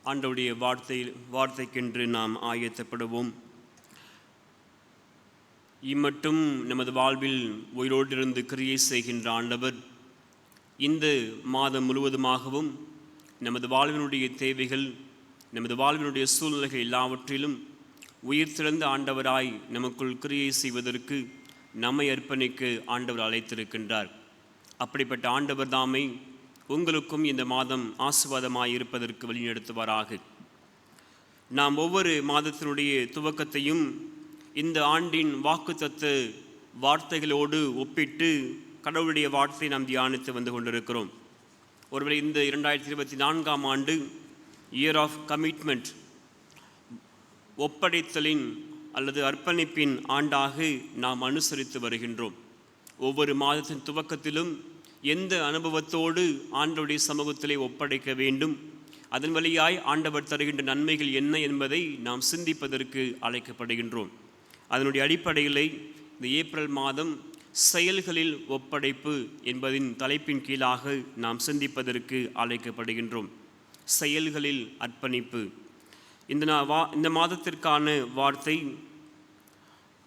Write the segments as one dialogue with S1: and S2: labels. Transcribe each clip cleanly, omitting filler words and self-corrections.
S1: ஆண்டவருடைய வார்த்தைக்கென்று நாம் ஆயத்தப்படுவோம். இம்மட்டும் நமது வாழ்வில் உயிரோடு இருந்து கிரியை செய்கின்ற ஆண்டவர் இந்த மாதம் முழுவதுமாகவும் நமது வாழ்வினுடைய தேவைகள், நமது வாழ்வினுடைய சூழ்நிலைகள் எல்லாவற்றிலும் உயிர் திறந்த ஆண்டவராய் நமக்குள் கிரியை செய்வதற்கு நம்மை அர்ப்பணிக்க ஆண்டவர் அழைத்திருக்கின்றார். அப்படிப்பட்ட ஆண்டவர் தாமே உங்களுக்கும் இந்த மாதம் ஆசீர்வாதமாய் இருப்பதற்கு வழிநடத்துவாராக. நாம் ஒவ்வொரு மாதத்தினுடைய துவக்கத்தையும் இந்த ஆண்டின் வாக்குத்தத்த வார்த்தைகளோடு ஒப்பிட்டு கடவுளுடைய வார்த்தையை நாம் தியானித்து வந்து கொண்டிருக்கிறோம். ஒருவேளை இந்த 2024ஆம் ஆண்டு இயர் ஆஃப் கமிட்மெண்ட், ஒப்படைத்தலின் அல்லது அர்ப்பணிப்பின் ஆண்டாக நாம் அனுசரித்து வருகின்றோம். ஒவ்வொரு மாதத்தின் துவக்கத்திலும் எந்த அனுபவத்தோடு ஆண்டவருடைய சமூகத்திலே ஒப்படைக்க வேண்டும், அதன் வழியாய் ஆண்டவர் தருகின்ற நன்மைகள் என்ன என்பதை நாம் சிந்திப்பதற்கு அழைக்கப்படுகின்றோம். அதனுடைய அடிப்படையிலே இந்த ஏப்ரல் மாதம் செயல்களில் ஒப்படைப்பு என்பதின் தலைப்பின் கீழாக நாம் சிந்திப்பதற்கு அழைக்கப்படுகின்றோம். செயல்களில் அர்ப்பணிப்பு. இந்த மாதத்திற்கான வார்த்தை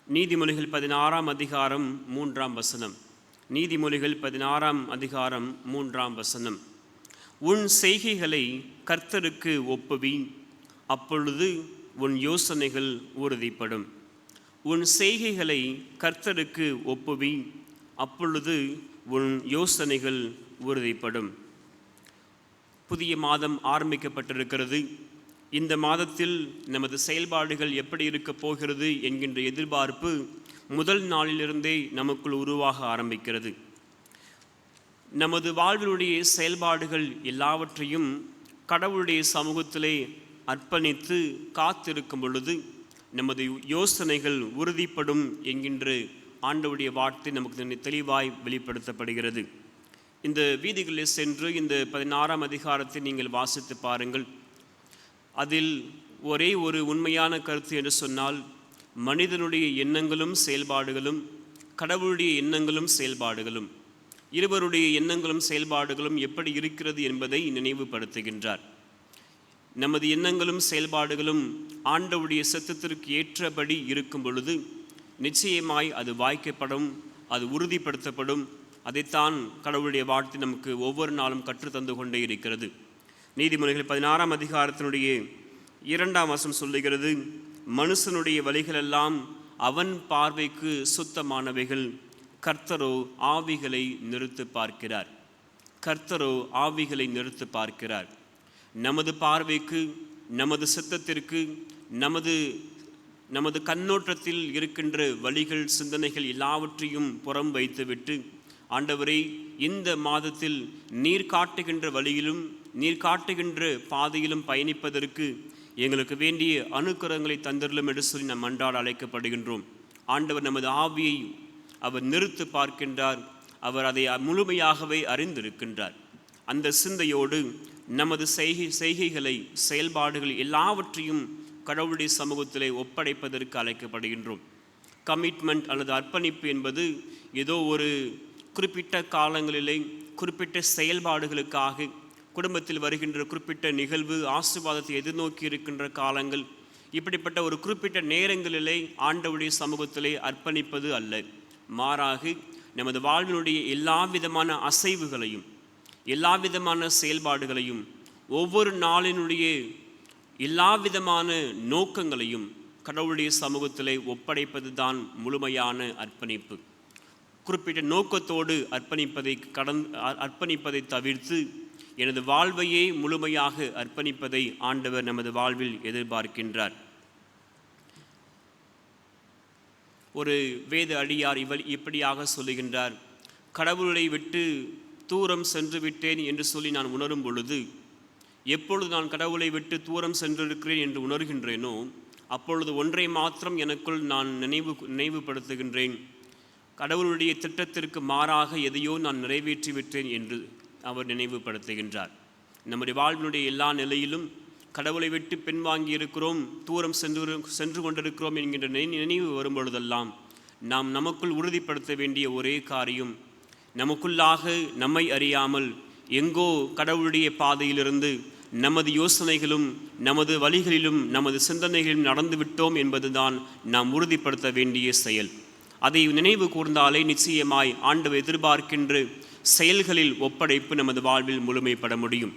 S1: நீதிமொழிகள் 16ஆம் அதிகாரம் 3ஆம் வசனம். நீதிமொழிகள் 16ஆம் அதிகாரம் 3ஆம் வசனம். உன் செய்கைகளை கர்த்தருக்கு ஒப்புவி, அப்பொழுது உன் யோசனைகள் உறுதிப்படும். உன் செய்கைகளை கர்த்தருக்கு ஒப்புவி, அப்பொழுது உன் யோசனைகள் உறுதிப்படும். புதிய மாதம் ஆரம்பிக்கப்பட்டிருக்கிறது. இந்த மாதத்தில் நமது செயல்பாடுகள் எப்படி இருக்கப் போகிறது என்கின்ற எதிர்பார்ப்பு முதல் நாளிலிருந்தே நமக்குள் உருவாக ஆரம்பிக்கிறது. நமது வாழ்வினுடைய செயல்பாடுகள் எல்லாவற்றையும் கடவுளுடைய சமூகத்திலே அர்ப்பணித்து காத்திருக்கும் பொழுது நமது யோசனைகள் உறுதிப்படும் என்கின்ற ஆண்டவருடைய வார்த்தை நமக்கு தெளிவாய் வெளிப்படுத்தப்படுகிறது. இந்த வீதிகளில் சென்று இந்த 16ஆம் அதிகாரத்தை நீங்கள் வாசித்து பாருங்கள். அதில் ஒரே ஒரு உண்மையான கருத்து என்று சொன்னால், மனிதனுடைய எண்ணங்களும் செயல்பாடுகளும் கடவுளுடைய எண்ணங்களும் செயல்பாடுகளும், இருவருடைய எண்ணங்களும் செயல்பாடுகளும் எப்படி இருக்கிறது என்பதை நினைவுபடுத்துகின்றார். நமது எண்ணங்களும் செயல்பாடுகளும் ஆண்டவருடைய சித்தத்திற்கு ஏற்றபடி இருக்கும் பொழுது நிச்சயமாய் அது வாய்க்கப்படும், அது உறுதிப்படுத்தப்படும். அதைத்தான் கடவுளுடைய வார்த்தை நமக்கு ஒவ்வொரு நாளும் கற்றுத்தந்து கொண்டே இருக்கிறது. நீதிமொழிகள் 16ஆம் அதிகாரத்தினுடைய 2ஆம் வசனம் சொல்லுகிறது, மனுஷனுடைய வழிகளெல்லாம் அவன் பார்வைக்கு சுத்தமானவைகள், கர்த்தரோ ஆவிகளை நிறுத்து பார்க்கிறார். கர்த்தரோ ஆவிகளை நிறுத்து பார்க்கிறார். நமது பார்வைக்கு, நமது சித்தத்திற்கு, நமது கண்ணோட்டத்தில் இருக்கின்ற வழிகள், சிந்தனைகள் எல்லாவற்றையும் புறம் வைத்துவிட்டு, ஆண்டவரே இந்த மாதத்தில் நீர் காட்டுகின்ற வழியிலும் நீர் காட்டுகின்ற பாதையிலும் பயணிப்பதற்கு எங்களுக்கு வேண்டிய அனுக்கிரகங்களை தந்திரலும் என்று சொல்லி நாம் அன்றாட அழைக்கப்படுகின்றோம். ஆண்டவர் நமது ஆவியை அவர் நிறுத்து பார்க்கின்றார். அவர் அதை முழுமையாகவே அறிந்திருக்கின்றார். அந்த சிந்தையோடு நமது செய்கைகளை, செயல்பாடுகள் எல்லாவற்றையும் கடவுளுடைய சமூகத்திலே ஒப்படைப்பதற்கு அழைக்கப்படுகின்றோம். கமிட்மெண்ட் அல்லது அர்ப்பணிப்பு என்பது ஏதோ ஒரு குறிப்பிட்ட காலங்களிலே குறிப்பிட்ட செயல்பாடுகளுக்காக, குடும்பத்தில் வருகின்ற குறிப்பிட்ட நிகழ்வு, ஆசீர்வாதத்தை எதிர்நோக்கி இருக்கின்ற காலங்கள், இப்படிப்பட்ட ஒரு குறிப்பிட்ட நேரங்களிலே ஆண்டவருடைய சமூகத்திலே அர்ப்பணிப்பது அல்ல. மாறாக நமது வாழ்வினுடைய எல்லா விதமான அசைவுகளையும், எல்லா விதமான செயல்பாடுகளையும், ஒவ்வொரு நாளினுடைய எல்லா விதமான நோக்கங்களையும் கடவுளுடைய சமூகத்திலே ஒப்படைப்பது தான் முழுமையான அர்ப்பணிப்பு. குறிப்பிட்ட நோக்கத்தோடு அர்ப்பணிப்பதை தவிர்த்து எனது வாழ்வையே முழுமையாக அர்ப்பணிப்பதை ஆண்டவர் நமது வாழ்வில் எதிர்பார்க்கின்றார். ஒரு வேத அடியார் இப்படியாக சொல்லுகின்றார், கடவுளை விட்டு தூரம் சென்று விட்டேன் என்று சொல்லி நான் உணரும் பொழுது, எப்பொழுது நான் கடவுளை விட்டு தூரம் சென்றிருக்கிறேன் என்று உணர்கின்றேனோ அப்பொழுது ஒன்றை மாத்திரம் எனக்குள் நான் நினைவுபடுத்துகின்றேன், கடவுளுடைய திட்டத்திற்கு மாறாக எதையோ நான் நிறைவேற்றிவிட்டேன் என்று அவர் நினைவுபடுத்துகின்றார். நம்முடைய வாழ்வினுடைய எல்லா நிலையிலும் கடவுளை விட்டு பின்வாங்கி இருக்கிறோம், தூரம் சென்று கொண்டிருக்கிறோம் என்கின்ற நினைவு வரும்பொழுதெல்லாம் நாம் நமக்குள் உறுதிப்படுத்த வேண்டிய ஒரே காரியம், நமக்குள்ளாக நம்மை அறியாமல் எங்கோ கடவுளுடைய பாதையிலிருந்து நமது யோசனைகளும் நமது வழிகளிலும் நமது சிந்தனைகளிலும் நடந்துவிட்டோம் என்பதுதான் நாம் உறுதிப்படுத்த வேண்டிய செயல். அதை நினைவு கூர்ந்தாலே நிச்சயமாய் ஆண்டவர் எதிர்பார்க்கின்ற செயல்களில் ஒப்படைப்பு நமது வாழ்வில் முழுமைப்பட முடியும்.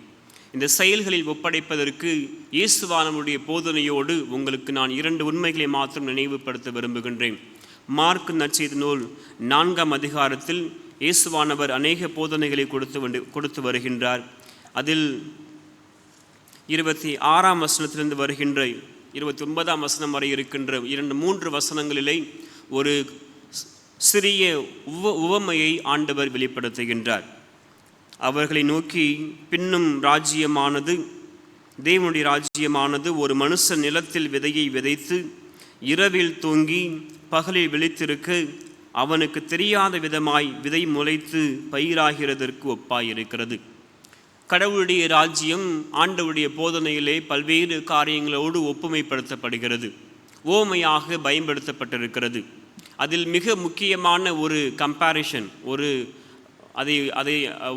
S1: இந்த செயல்களில் ஒப்படைப்பதற்கு இயேசுவானவருடைய போதனையோடு உங்களுக்கு நான் 2 உண்மைகளை மாத்திரம் நினைவுபடுத்த விரும்புகின்றேன். மார்க் நற்செய்தி நூல் 4ஆம் அதிகாரத்தில் இயேசுவானவர் அநேக போதனைகளை கொடுத்து வருகின்றார். அதில் 26ஆம் வசனத்திலிருந்து வருகின்ற 29ஆம் வசனம் வரை இருக்கின்ற 2-3 வசனங்களிலே ஒரு சிறிய உவமையை ஆண்டவர் வெளிப்படுத்துகின்றார். அவர்களை நோக்கி, பின்னும் ராஜ்யமானது, தேவனுடைய ராஜ்யமானது ஒரு மனுஷன் நிலத்தில் விதையை விதைத்து இரவில் தூங்கி பகலில் விழித்திருக்க அவனுக்கு தெரியாத விதமாய் விதை முளைத்து பயிராகிறதற்கு ஒப்பாயிருக்கிறது. கடவுளுடைய ராஜ்யம் ஆண்டவருடைய போதனையிலே பல்வேறு காரியங்களோடு ஒப்புமைப்படுத்தப்படுகிறது, ஓமையாக பயன்படுத்தப்பட்டிருக்கிறது. அதில் மிக முக்கியமான ஒரு கம்பேரிஷன், அதை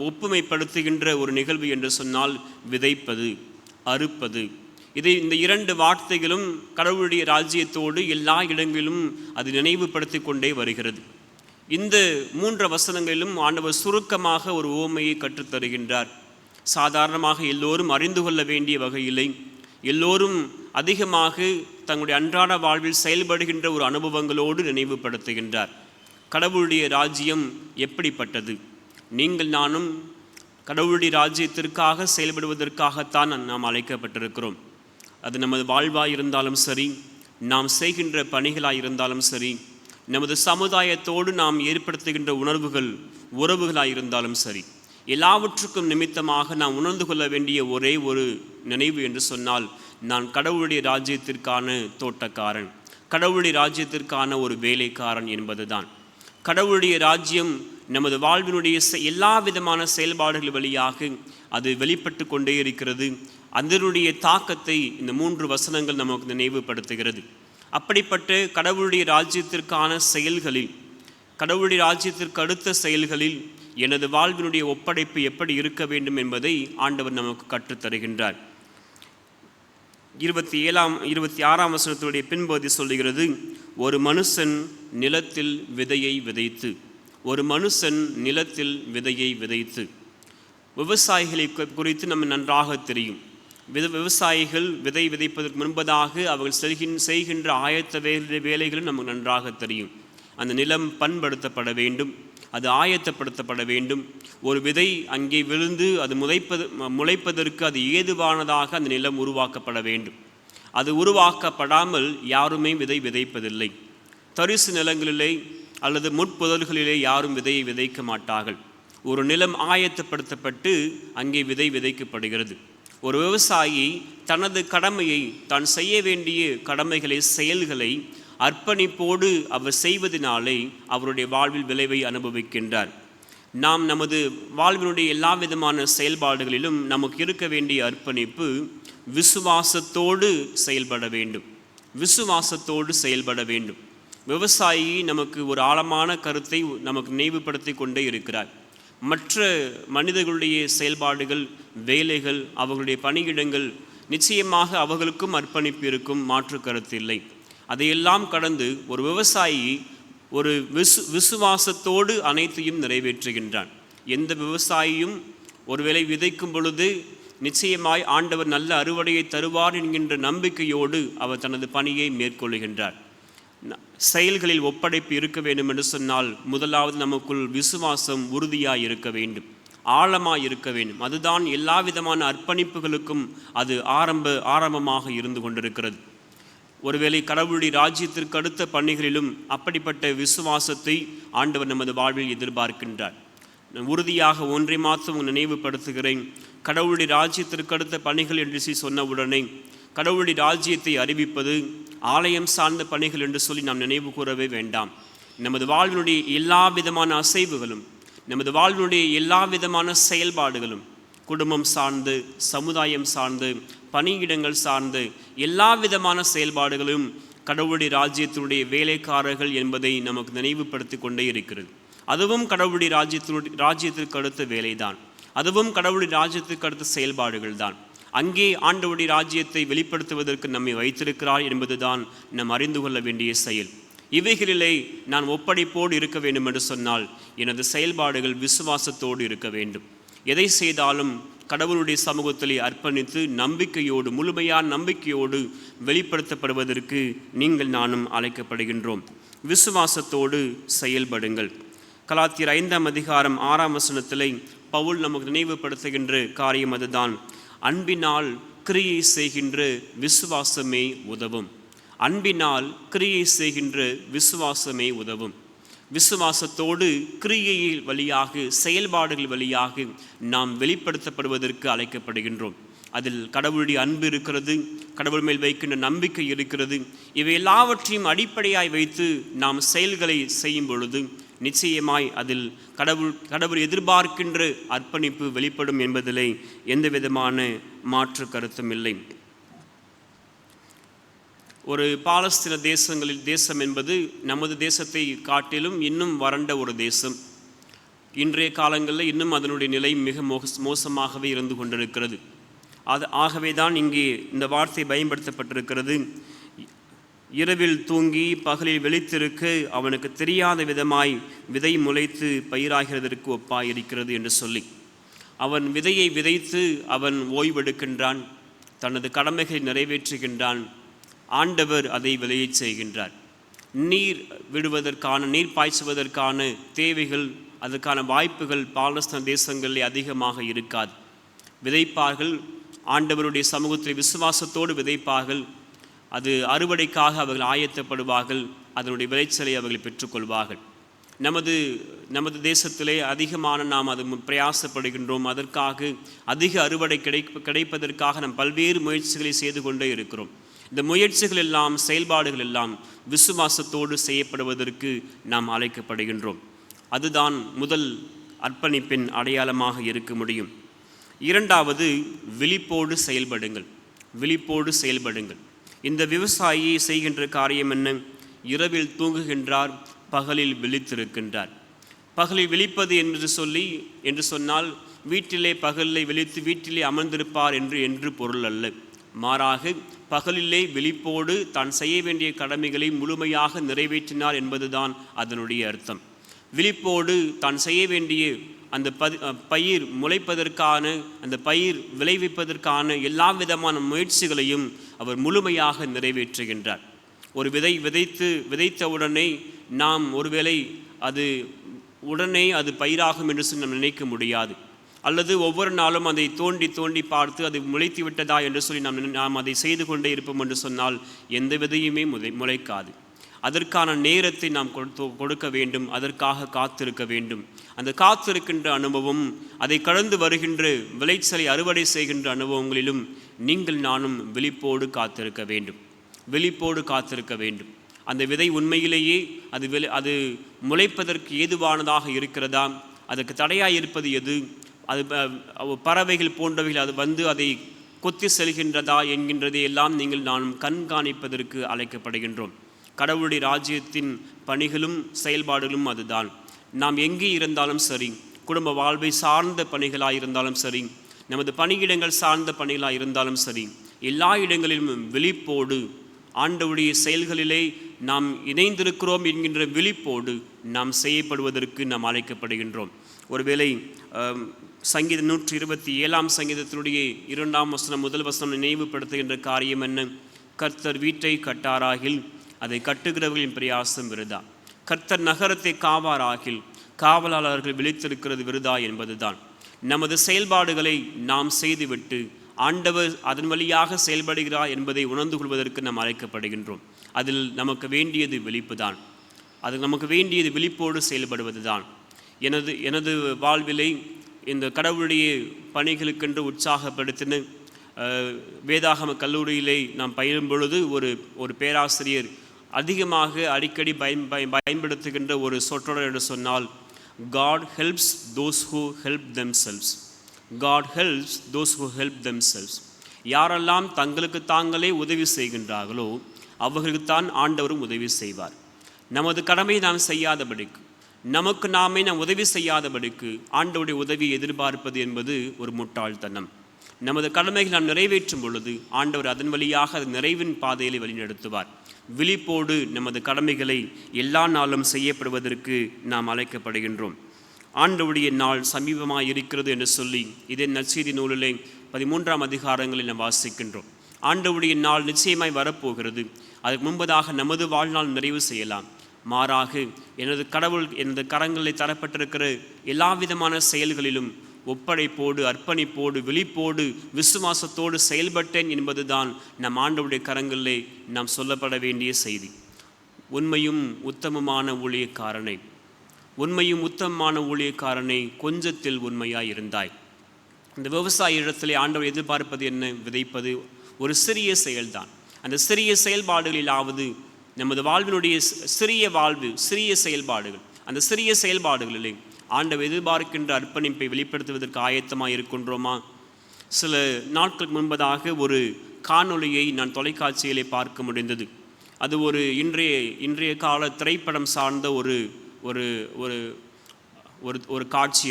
S1: ஒப்புமைப்படுத்துகின்ற ஒரு நிகழ்வு என்று சொன்னால் விதைப்பது, அறுப்பது. இந்த 2 வார்த்தைகளும் கடவுளுடைய ராஜ்யத்தோடு எல்லா இடங்களிலும் அது நினைவுபடுத்தி கொண்டே வருகிறது. இந்த 3 வசனங்களிலும் ஆண்டவர் சுருக்கமாக ஒரு உவமையை கற்றுத்தருகின்றார். சாதாரணமாக எல்லோரும் அறிந்து கொள்ள வேண்டிய வகையிலே, எல்லோரும் அதிகமாக தங்களுடைய அன்றாட வாழ்வில் செயல்படுகின்ற ஒரு அனுபவங்களோடு நினைவுபடுத்துகின்றார். கடவுளுடைய ராஜ்யம் எப்படிப்பட்டது? நீங்கள் நானும் கடவுளுடைய ராஜ்யத்திற்காக செயல்படுவதற்காகத்தான் நாம் அழைக்கப்பட்டிருக்கிறோம். அது நமது வாழ்வாய் இருந்தாலும் சரி, நாம் செய்கின்ற பணிகளாக இருந்தாலும் சரி, நமது சமுதாயத்தோடு நாம் ஏற்படுத்துகின்ற உறவுகளாக இருந்தாலும் சரி, எல்லாவற்றுக்கும் நிமித்தமாக நாம் உணர்ந்து கொள்ள வேண்டிய ஒரே ஒரு நினைவு என்று சொன்னால், நான் கடவுளுடைய ராஜ்யத்திற்கான தோட்டக்காரன், கடவுளுடைய ராஜ்யத்திற்கான ஒரு வேலைக்காரன் என்பதுதான். கடவுளுடைய ராஜ்யம் நமது வாழ்வினுடைய எல்லா விதமான செயல்பாடுகள் வழியாக அது வெளிப்பட்டு கொண்டே இருக்கிறது. அதனுடைய தாக்கத்தை இந்த 3 வசனங்கள் நமக்கு நினைவுபடுத்துகிறது. அப்படிப்பட்ட கடவுளுடைய ராஜ்யத்திற்கான செயல்களில், கடவுளுடைய ராஜ்யத்திற்கு அடுத்த செயல்களில் எனது வாழ்வினுடைய ஒப்படைப்பு எப்படி இருக்க வேண்டும் என்பதை ஆண்டவர் நமக்கு கற்றுத்தருகின்றார். 26ஆம் வசனத்துடைய பின்பகுதி சொல்லுகிறது, ஒரு மனுஷன் நிலத்தில் விதையை விதைத்து. ஒரு மனுஷன் நிலத்தில் விதையை விதைத்து. விவசாயிகளை குறித்து நம்ம நன்றாக தெரியும். விவசாயிகள் விதை விதைப்பதற்கு முன்பதாக அவர்கள் செய்கின்ற ஆயத்த வேலைகளும் நமக்கு நன்றாக தெரியும். அந்த நிலம் பண்படுத்தப்பட வேண்டும், அது ஆயத்தப்படுத்தப்பட வேண்டும். ஒரு விதை அங்கே விழுந்து அது முளைப்பதற்கு அது ஏதுவானதாக அந்த நிலம் உருவாக்கப்பட வேண்டும். அது உருவாக்கப்படாமல் யாருமே விதை விதைப்பதில்லை. தரிசு நிலங்களிலே அல்லது முட்புதல்களிலே யாரும் விதையை விதைக்க மாட்டார்கள். ஒரு நிலம் ஆயத்தப்படுத்தப்பட்டு அங்கே விதை விதைக்கப்படுகிறது. ஒரு விவசாயி தனது கடமையை, தான் செய்ய வேண்டிய கடமைகளை, செயல்களை அர்ப்பணிப்போடு அவர் செய்வதனாலே அவருடைய வாழ்வில் விளைவை அனுபவிக்கின்றார். நாம் நமது வாழ்வினுடைய எல்லா விதமான செயல்பாடுகளிலும் நமக்கு இருக்க வேண்டிய அர்ப்பணிப்பு விசுவாசத்தோடு செயல்பட வேண்டும். விசுவாசத்தோடு செயல்பட வேண்டும். விவசாயி நமக்கு ஒரு ஆழமான கருத்தை நமக்கு நினைவுபடுத்தி கொண்டே இருக்கிறார். மற்ற மனிதர்களுடைய செயல்பாடுகள், வேலைகள், அவர்களுடைய பணியிடங்கள், நிச்சயமாக அவர்களுக்கும் அர்ப்பணிப்பு இருக்கும், மாற்று கருத்து இல்லை. அதையெல்லாம் கடந்து ஒரு விவசாயி ஒரு விசுவாசத்தோடு அனைத்தையும் நிறைவேற்றுகின்றான். எந்த விவசாயியும் ஒருவேளை விதைக்கும் பொழுது நிச்சயமாய் ஆண்டவர் நல்ல அறுவடையை தருவார் என்கின்ற நம்பிக்கையோடு அவர் தனது பணியை மேற்கொள்கின்றார். செயல்களில் ஒப்படைப்பு இருக்க வேண்டும் என்று சொன்னால் முதலாவது நமக்குள் விசுவாசம் உறுதியாய் இருக்க வேண்டும், ஆழமாய் இருக்க வேண்டும். அதுதான் எல்லா விதமான அர்ப்பணிப்புகளுக்கும் அது ஆரம்பமாக இருந்து கொண்டிருக்கிறது. ஒருவேளை கடவுளுடைய ராஜ்யத்திற்கு அடுத்த பணிகளிலும் அப்படிப்பட்ட விசுவாசத்தை ஆண்டவர் நமது வாழ்வில் எதிர்பார்க்கின்றார். உறுதியாக ஒன்றை மாத்திரம் நினைவுபடுத்துகிறேன். கடவுளுடைய ராஜ்யத்திற்கு அடுத்த பணிகள் என்று சொன்னவுடனே கடவுளுடைய ராஜ்யத்தை அறிவிப்பது ஆலயம் சார்ந்த பணிகள் என்று சொல்லி நாம் நினைவு கூறவே வேண்டாம். நமது வாழ்வினுடைய எல்லா விதமான அசைவுகளும், நமது வாழ்வினுடைய எல்லா விதமான செயல்பாடுகளும், குடும்பம் சார்ந்து, சமுதாயம் சார்ந்து, பணியிடங்கள் சார்ந்து எல்லா விதமான செயல்பாடுகளும் கடவுளுடைய ராஜ்யத்தினுடைய வேலைக்காரர்கள் என்பதை நமக்கு நினைவுபடுத்தி கொண்டே இருக்கிறது. அதுவும் கடவுளுடைய ராஜ்யத்திற்கு அடுத்த வேலைதான். அதுவும் கடவுளுடைய ராஜ்யத்திற்கு அடுத்த செயல்பாடுகள் தான். அங்கே ஆண்டவருடைய ராஜ்யத்தை வெளிப்படுத்துவதற்கு நம்மை வைத்திருக்கிறார் என்பதுதான் நாம் அறிந்து கொள்ள வேண்டிய செயல். இவைகளிலே நான் ஒப்படைப்போடு இருக்க வேண்டும் என்று சொன்னால் எனது செயல்பாடுகள் விசுவாசத்தோடு இருக்க வேண்டும். எதை செய்தாலும் கடவுளுடைய சமூகத்திலே அர்ப்பணித்து நம்பிக்கையோடு, முழுமையான நம்பிக்கையோடு வெளிப்படுத்தப்படுவதற்கு நீங்கள் நானும் அழைக்கப்படுகின்றோம். விசுவாசத்தோடு செயல்படுங்கள். கலாத்தியர் 5ஆம் அதிகாரம் 6ஆம் வசனத்திலே பவுல் நமக்கு நினைவுபடுத்துகின்ற காரியம் அதுதான். அன்பினால் கிரியை செய்கின்ற விசுவாசமே உதவும். அன்பினால் கிரியை செய்கின்ற விசுவாசமே உதவும். விசுவாசத்தோடு கிரியையில் வழியாக, செயல்பாடுகள் வழியாக நாம் வெளிப்படுத்தப்படுவதற்கு அழைக்கப்படுகின்றோம். அதில் கடவுளுடைய அன்பு இருக்கிறது, கடவுள் மேல் வைக்கின்ற நம்பிக்கை இருக்கிறது. இவை எல்லாவற்றையும் அடிப்படையாய் வைத்து நாம் செயல்களை செய்யும் பொழுது நிச்சயமாய் அதில் கடவுள் எதிர்பார்க்கின்ற அர்ப்பணிப்பு வெளிப்படும் என்பதிலே எந்த விதமான மாற்று கருத்தும் இல்லை. ஒரு பாலஸ்தீன தேசம் என்பது நமது தேசத்தை காட்டிலும் இன்னும் வறண்ட ஒரு தேசம். இன்றைய காலங்களில் இன்னும் அதனுடைய நிலை மிக மோசமாகவே இருந்து கொண்டிருக்கிறது. ஆகவே தான் இங்கே இந்த வார்த்தை பயன்படுத்தப்பட்டிருக்கிறது. இரவில் தூங்கி பகலில் விழித்திருக்க அவனுக்கு தெரியாத விதமாய் விதை முளைத்து பயிராகிறதற்கு ஒப்பாய் இருக்கிறது என்று சொல்லி, அவன் விதையை விதைத்து அவன் ஓய்வெடுக்கின்றான், தனது கடமைகளை நிறைவேற்றுகின்றான். ஆண்டவர் அதை விளையச் செய்கின்றார். நீர் விடுவதற்கான, நீர் பாய்ச்சுவதற்கான தேவைகள், அதற்கான வாய்ப்புகள் பாலஸ்தீன தேசங்களில் அதிகமாக இருக்காது. விதைப்பார்கள், ஆண்டவருடைய சமூகத்தில் விசுவாசத்தோடு விதைப்பார்கள். அது அறுவடைக்காக அவர்கள் ஆயத்தப்படுவார்கள். அதனுடைய விளைச்சலை அவர்கள் பெற்றுக்கொள்வார்கள். நமது தேசத்திலே அதிகமான நாம் அது பிரயாசப்படுகின்றோம். அதற்காக அதிக அறுவடை கிடைப்பதற்காக நாம் பல்வேறு முயற்சிகளை செய்து கொண்டே இருக்கிறோம். இந்த முயற்சிகள் எல்லாம், செயல்பாடுகள் எல்லாம் விசுவாசத்தோடு செய்யப்படுவதற்கு நாம் அழைக்கப்படுகின்றோம். அதுதான் முதல் அர்ப்பணிப்பின் அடையாளமாக இருக்க முடியும். இரண்டாவது, விழிப்போடு செயல்படுங்கள். விழிப்போடு செயல்படுங்கள். இந்த விவசாயி செய்கின்ற காரியம் என்ன? இரவில் தூங்குகின்றார், பகலில் விழித்திருக்கின்றார். பகலில் விழிப்பது என்று சொன்னால் வீட்டிலே பகலில் விழித்து வீட்டிலே அமர்ந்திருப்பார் என்று பொருள் அல்ல. மாறாக பகலிலே விழிப்போடு தான் செய்ய வேண்டிய கடமைகளை முழுமையாக நிறைவேற்றினார் என்பதுதான் அதனுடைய அர்த்தம். விழிப்போடு தான் செய்ய வேண்டிய அந்த பயிர் முளைப்பதற்கான, அந்த பயிர் விளைவிப்பதற்கான எல்லா விதமான முயற்சிகளையும் அவர் முழுமையாக நிறைவேற்றுகின்றார். ஒரு விதைத்தவுடனே நாம் ஒருவேளை உடனே அது பயிராகும் என்று சொல்லி நாம் நினைக்க முடியாது. அல்லது ஒவ்வொரு நாளும் அதை தோண்டி பார்த்து அது முளைத்து விட்டதா என்று சொல்லி நாம் அதை செய்து கொண்டே இருப்போம் என்று சொன்னால் எந்த விதையுமே முளைக்காது. அதற்கான நேரத்தை நாம் கொடுக்க வேண்டும். அதற்காக காத்திருக்க வேண்டும். அந்த காத்திருக்கின்ற அனுபவம், அதை கடந்து வருகின்ற விளைச்சலை அறுவடை செய்கின்ற அனுபவங்களிலும் நீங்கள் நானும் விழிப்போடு காத்திருக்க வேண்டும். விழிப்போடு காத்திருக்க வேண்டும். அந்த விதை உண்மையிலேயே அது முளைப்பதற்கு ஏதுவானதாக இருக்கிறதா? அதற்கு தடையாக இருப்பது எது? அது பறவைகள் போன்றவைகள் அது அதை கொத்தி செல்கின்றதா என்கின்றதை எல்லாம் நீங்கள் நானும் கண்காணிப்பதற்கு அழைக்கப்படுகின்றோம். கடவுளுடைய ராஜ்யத்தின் பணிகளும் செயல்பாடுகளும் அதுதான். நாம் எங்கே இருந்தாலும் சரி, குடும்ப வாழ்வை சார்ந்த பணிகளாக இருந்தாலும் சரி, நமது பணியிடங்கள் சார்ந்த பணிகளாக இருந்தாலும் சரி, எல்லா இடங்களிலும் விழிப்போடு ஆண்டவருடைய செயல்களிலே நாம் இணைந்திருக்கிறோம் என்கின்ற விழிப்போடு நாம் செய்யப்படுவதற்கு நாம் அழைக்கப்படுகின்றோம். ஒருவேளை சங்கீதம் 127ஆம் சங்கீதத்தினுடைய 2ஆம் வசனம், முதல் வசனம் நினைவுபடுத்துகின்ற காரியம் என்ன? கர்த்தர் வீட்டை கட்டாராகில் அதை கட்டுகிறவர்களின் பிரயாசம் விருதா. கர்த்தர் நகரத்தை காவாராகில் காவலாளர்கள் விழித்திருக்கிறது விருதா என்பதுதான். நமது செயல்பாடுகளை நாம் செய்துவிட்டு ஆண்டவர் அதன் வழியாக செயல்படுகிறார் என்பதை உணர்ந்து கொள்வதற்கு நாம் அழைக்கப்படுகின்றோம். அதில் நமக்கு வேண்டியது விழிப்பு தான். அது நமக்கு வேண்டியது விழிப்போடு செயல்படுவது தான். எனது வாழ்விலை இந்த கடவுளுடைய பணிகளுக்கென்று உற்சாகப்படுத்தின வேதாகம கல்லூரியிலே நாம் பயிலும் பொழுது ஒரு பேராசிரியர் அதிகமாக அடிக்கடி பயன்படுத்துகின்ற ஒரு சொற்றொடர் என்று சொன்னால், God helps those who help themselves. God helps those who help themselves. யாரெல்லாம் தங்களுக்கு தாங்களே உதவி செய்கின்றார்களோ அவர்களுக்குத்தான் ஆண்டவரும் உதவி செய்வார். நமது கடமையை நாம் செய்யாதபடிக்கு, நமக்கு நாமே நாம் உதவி செய்யாதபடிக்கு ஆண்டவருடைய உதவியை எதிர்பார்ப்பது என்பது ஒரு முட்டாள்தனம். நமது கடமைகளை நாம் நிறைவேற்றும் பொழுது ஆண்டவர் அதன் வழியாக அது நிறைவின் பாதையிலே வழிநடத்துவார். விழிப்போடு நமது கடமைகளை எல்லா நாளும் செய்யப்படுவதற்கு நாம் அழைக்கப்படுகின்றோம். ஆண்டவருடைய நாள் சமீபமாக இருக்கிறது என்று சொல்லி இதே நற்செய்தி நூலிலே 13ஆம் அதிகாரங்களில் நாம் வாசிக்கின்றோம். ஆண்டவருடைய நாள் நிச்சயமாய் வரப்போகிறது. அதுக்கு முன்பதாக நமது வாழ்நாள் நிறைவு செய்யலாம். மாறாக எனது கரங்களில் தரப்பட்டிருக்கிற எல்லா விதமான செயல்களிலும் ஒப்படைப்போடு, அர்ப்பணிப்போடு, விழிப்போடு, விசுவாசத்தோடு செயல்பட்டேன் என்பதுதான் நம் ஆண்டவருடைய கரங்களிலே நாம் சொல்லப்பட வேண்டிய செய்தி. உண்மையும் உத்தமமான ஊழியக்காரனை கொஞ்சத்தில் உண்மையாய் இருந்தாய். இந்த விவசாய இடத்திலே ஆண்டவர் எதிர்பார்ப்பது என்ன? விதைப்பது ஒரு சிறிய செயல்தான். அந்த சிறிய செயல்பாடுகளிலாவது நமது வாழ்வினுடைய சிறிய செயல்பாடுகள், அந்த சிறிய செயல்பாடுகளிலே ஆண்டவர் எதிர்பார்க்கின்ற அர்ப்பணிப்பை வெளிப்படுத்துவதற்கு ஆயத்தமாக இருக்கின்றோமா? சில நாட்களுக்கு முன்பதாக ஒரு காணொளியை நான் தொலைக்காட்சியிலே பார்க்க முடிந்தது. அது ஒரு இன்றைய கால திரைப்படம் சார்ந்த ஒரு காட்சி.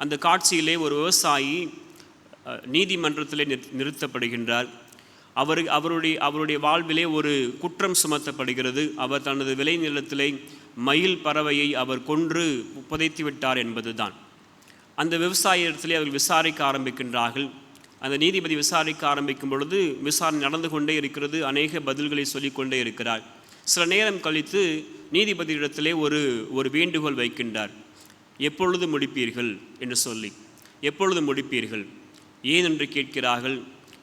S1: அந்த காட்சியிலே ஒரு விவசாயி நீதிமன்றத்திலே நிறுத்தப்படுகின்றார். அவருடைய வாழ்விலே ஒரு குற்றம் சுமத்தப்படுகிறது. அவர் தனது விளைநிலத்திலே மயில் பறவையை அவர் கொன்று புதைத்து விட்டார் என்பதுதான். அந்த விவசாயத்திலே அவர்கள் விசாரிக்க ஆரம்பிக்கின்றார்கள். அந்த நீதிபதி விசாரிக்க ஆரம்பிக்கும் பொழுது விசாரணை நடந்து கொண்டே இருக்கிறது. அநேக பதில்களை சொல்லிக்கொண்டே இருக்கிறார். சில நேரம் கழித்து நீதிபதியிடத்திலே ஒரு வேண்டுகோள் வைக்கின்றார். எப்பொழுது முடிப்பீர்கள் என்று சொல்லி. எப்பொழுது முடிப்பீர்கள் ஏனென்று கேட்கிறார்கள்.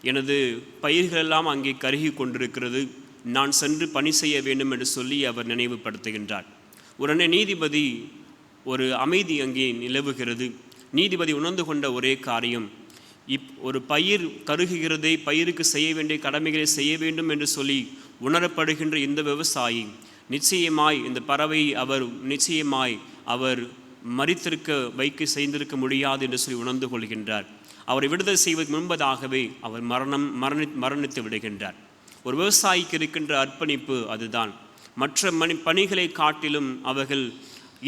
S1: எனது பயிர்களெல்லாம் அங்கே கருகி கொண்டிருக்கிறது, நான் சென்று பணி செய்ய வேண்டும் என்று சொல்லி அவர் நினைவுபடுத்துகின்றார். உடனே நீதிபதி ஒரு அமைதி அங்கே நிலவுகிறது. நீதிபதி உணர்ந்து கொண்ட ஒரே காரியம், ஒரு பயிர் கருகுகிறதை, பயிருக்கு செய்ய வேண்டிய கடமைகளை செய்ய வேண்டும் என்று சொல்லி உணரப்படுகின்ற இந்த விவசாயி நிச்சயமாய் இந்த பறவை அவர் மரித்திருக்க செய்திருக்க முடியாது என்று சொல்லி உணர்ந்து கொள்கின்றார். அவரை விடுதலை செய்வதற்கு முன்பதாகவே அவர் மரணித்து விடுகின்றார். ஒரு விவசாயிக்கு இருக்கின்ற அர்ப்பணிப்பு அதுதான். மற்ற பணிகளை காட்டிலும் அவர்கள்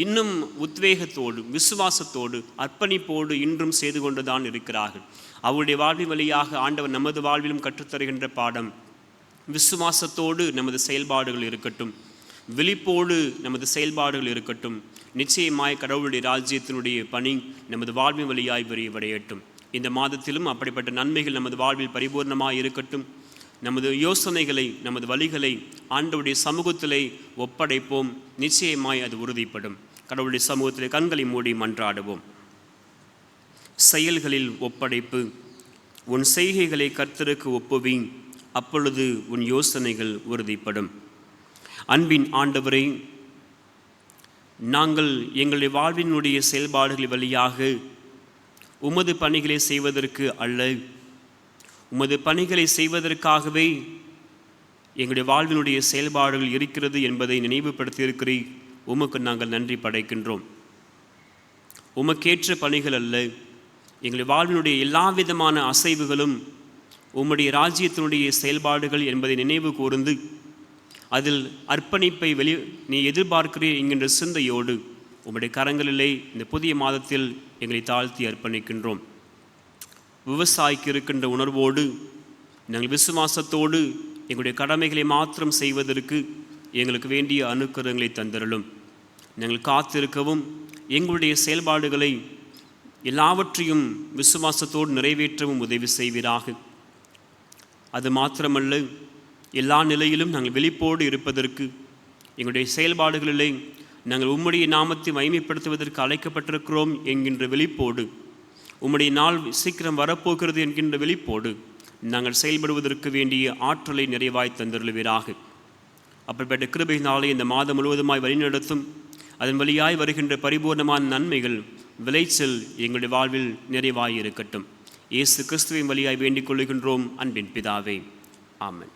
S1: இன்னும் உத்வேகத்தோடு, விசுவாசத்தோடு, அர்ப்பணிப்போடு இன்றும் செய்து கொண்டுதான் இருக்கிறார்கள். அவருடைய வாழ்வின் வழியாக ஆண்டவர் நமது வாழ்விலும் கற்றுத்தருகின்ற பாடம், விசுவாசத்தோடு நமது செயல்பாடுகள் இருக்கட்டும், விழிப்போடு நமது செயல்பாடுகள் இருக்கட்டும். நிச்சயமாய் கடவுளுடைய ராஜ்யத்தினுடைய பணி நமது வாழ்வின் வழியாய் விரைவடையட்டும். இந்த மாதத்திலும் அப்படிப்பட்ட நன்மைகள் நமது வாழ்வில் பரிபூர்ணமாக இருக்கட்டும். நமது யோசனைகளை, நமது வழிகளை ஆண்டவருடைய சமூகத்திலே ஒப்படைப்போம். நிச்சயமாய் அது உறுதிப்படும். கடவுளுடைய சமூகத்திலே கண்களை மூடி மன்றாடுவோம். செயல்களில் ஒப்படைப்பு. உன் செய்கைகளை கர்த்தருக்கு ஒப்புவி, அப்பொழுது உன் யோசனைகள் உறுதிப்படும். அன்பின் ஆண்டவரை, நாங்கள் எங்களுடைய வாழ்வினுடைய செயல்பாடுகள் வழியாக உமது பணிகளை செய்வதற்கு அல்ல, உமது பணிகளை செய்வதற்காகவே எங்களுடைய வாழ்வினுடைய செயல்பாடுகள் இருக்கிறது என்பதை நினைவுபடுத்தியிருக்கிறீர். உமக்கு நாங்கள் நன்றி படைக்கின்றோம். உமக்கேற்ற பணிகள் அல்ல, எங்களுடைய வாழ்வினுடைய எல்லா விதமான அசைவுகளும் உம்முடைய ராஜ்யத்தினுடைய செயல்பாடுகள் என்பதை நினைவு கூர்ந்து அதில் அர்ப்பணிப்பை நீ எதிர்பார்க்கிறீர் என்கின்ற சிந்தையோடு உம்முடைய கரங்களிலே இந்த புதிய மாதத்தில் எங்களை தாழ்த்தி அர்ப்பணிக்கின்றோம். விவசாயிக்கு இருக்கின்ற உணர்வோடு நாங்கள் விசுவாசத்தோடு எங்களுடைய கடமைகளை மாத்திரம் செய்வதற்கு எங்களுக்கு வேண்டிய அனுக்கிரகங்களை தந்தருளும். நாங்கள் காத்திருக்கவும் எங்களுடைய செயல்பாடுகளை எல்லாவற்றையும் விசுவாசத்தோடு நிறைவேற்றவும் உதவி செய்வீராக. அது மாத்திரமல்ல, எல்லா நிலையிலும் நாங்கள் விழிப்போடு இருப்பதற்கு, எங்களுடைய செயல்பாடுகளிலே நாங்கள் உம்முடைய நாமத்தை மகிமைப்படுத்துவதற்கு அழைக்கப்பட்டிருக்கிறோம் என்கின்ற விழிப்போடு, உம்முடைய நாள் சீக்கிரம் வரப்போகிறது என்கின்ற விழிப்போடு நாங்கள் செயல்படுவதற்கு வேண்டிய ஆற்றலை நிறைவாய் தந்தருளுவீராக. அப்படிப்பட்ட கிருபையினாலே இந்த மாதம் முழுவதுமாய் வழிநடத்தும். அதன் வழியாய் வருகின்ற பரிபூர்ணமான நன்மைகள், விளைச்சல் எங்களுடைய வாழ்வில் நிறைவாய் இருக்கட்டும். இயேசு கிறிஸ்துவின் வழியாய் வேண்டிக் கொள்கின்றோம் அன்பின் பிதாவே. ஆமென்.